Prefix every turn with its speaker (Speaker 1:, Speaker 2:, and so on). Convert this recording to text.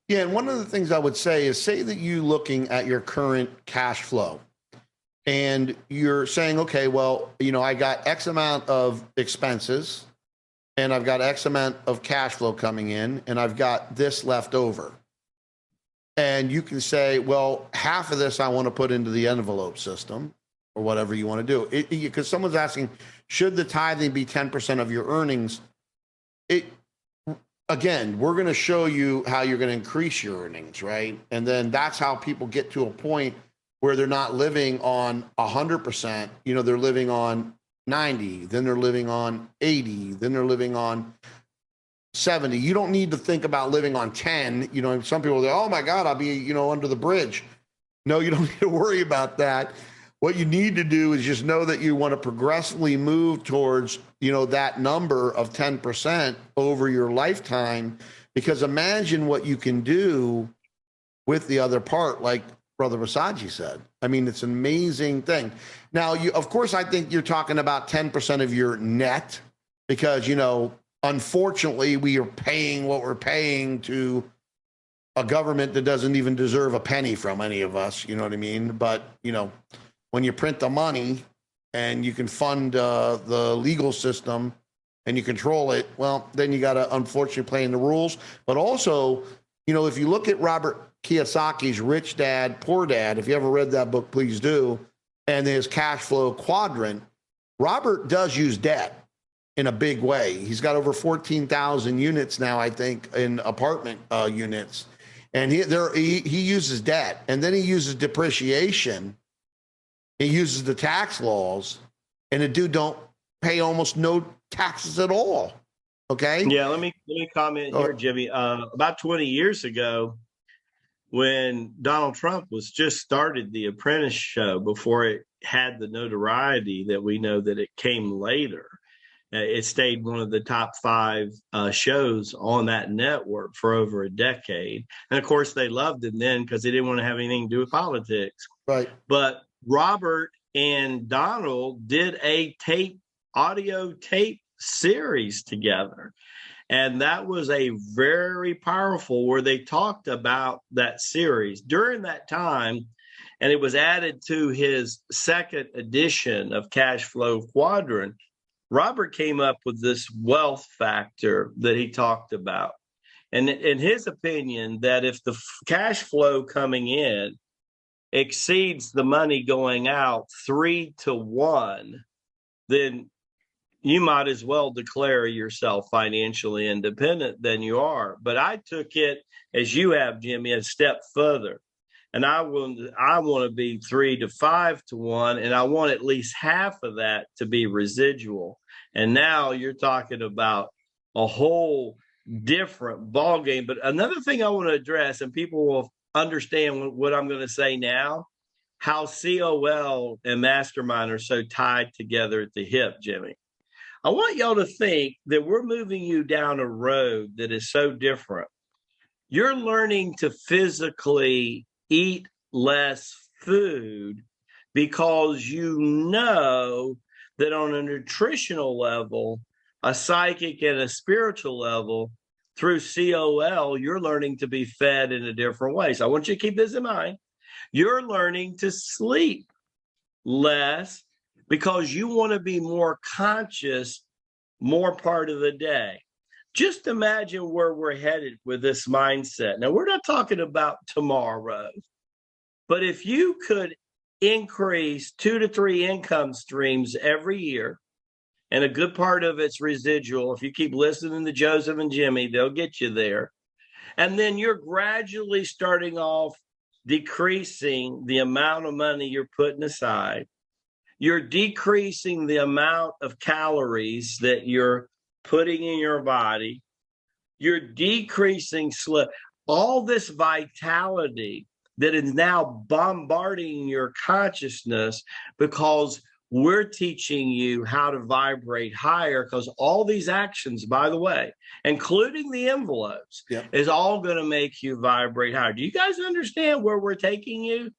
Speaker 1: Yeah, and one of the things I would say is, say that you looking at your current cash flow and you're saying, okay, well, I got X amount of expenses and I've got X amount of cash flow coming in and I've got this left over. And you can say, well, half of this I want to put into the envelope system or whatever you want to do. Because someone's asking, should the tithing be 10% of your earnings? Again, we're going to show you how you're going to increase your earnings, right? And then that's how people get to a point where they're not living on 100%. They're living on 90, then they're living on 80, then they're living on 70. You don't need to think about living on 10. Some people say, oh my God, I'll be, under the bridge. No, you don't need to worry about that. What you need to do is just know that you want to progressively move towards, that number of 10% over your lifetime, because imagine what you can do with the other part, like Brother Versace said. I mean, it's an amazing thing. Now, of course, I think you're talking about 10% of your net because, unfortunately, we are paying what we're paying to a government that doesn't even deserve a penny from any of us. You know what I mean? But, when you print the money and you can fund the legal system and you control it, well, then you got to unfortunately play in the rules. But also, if you look at Robert Kiyosaki's Rich Dad, Poor Dad, if you ever read that book, please do, and his cash flow quadrant, Robert does use debt in a big way. He's got over 14,000 units now, I think, in apartment units. And he uses debt, and then he uses depreciation. He uses the tax laws, and the dude don't pay almost no taxes at all. Okay.
Speaker 2: Yeah. Let me comment here, Jimmie. About 20 years ago, when Donald Trump was just started The Apprentice show, before it had the notoriety that we know that it came later, it stayed one of the top 5 shows on that network for over a decade. And of course, they loved him then because they didn't want to have anything to do with politics.
Speaker 1: Right.
Speaker 2: But Robert and Donald did a audio tape series together. And that was a very powerful, where they talked about that series during that time. And it was added to his second edition of Cash Flow Quadrant. Robert came up with this wealth factor that he talked about. And in his opinion, that if the cash flow coming in exceeds the money going out 3 to 1, then you might as well declare yourself financially independent than you are. But I took it, as you have, Jimmie, a step further. And I want to be 3 to 5 to 1, and I want at least half of that to be residual. And now you're talking about a whole different ballgame. But another thing I want to address, and people will understand what I'm going to say now, how COL and Mastermind are so tied together at the hip, Jimmie. I want y'all to think that we're moving you down a road that is so different. You're learning to physically eat less food because you know that on a nutritional level, a psychic and a spiritual level, through COL, you're learning to be fed in a different way. So I want you to keep this in mind. You're learning to sleep less because you want to be more conscious more part of the day. Just imagine where we're headed with this mindset. Now, we're not talking about tomorrow, but if you could increase 2 to 3 income streams every year, and a good part of it's residual. If you keep listening to Joseph and Jimmie, they'll get you there. And then you're gradually starting off decreasing the amount of money you're putting aside. You're decreasing the amount of calories that you're putting in your body. You're decreasing all this vitality that is now bombarding your consciousness, because we're teaching you how to vibrate higher, because all these actions, by the way, including the envelopes, is all going to make you vibrate higher. Do you guys understand where we're taking you?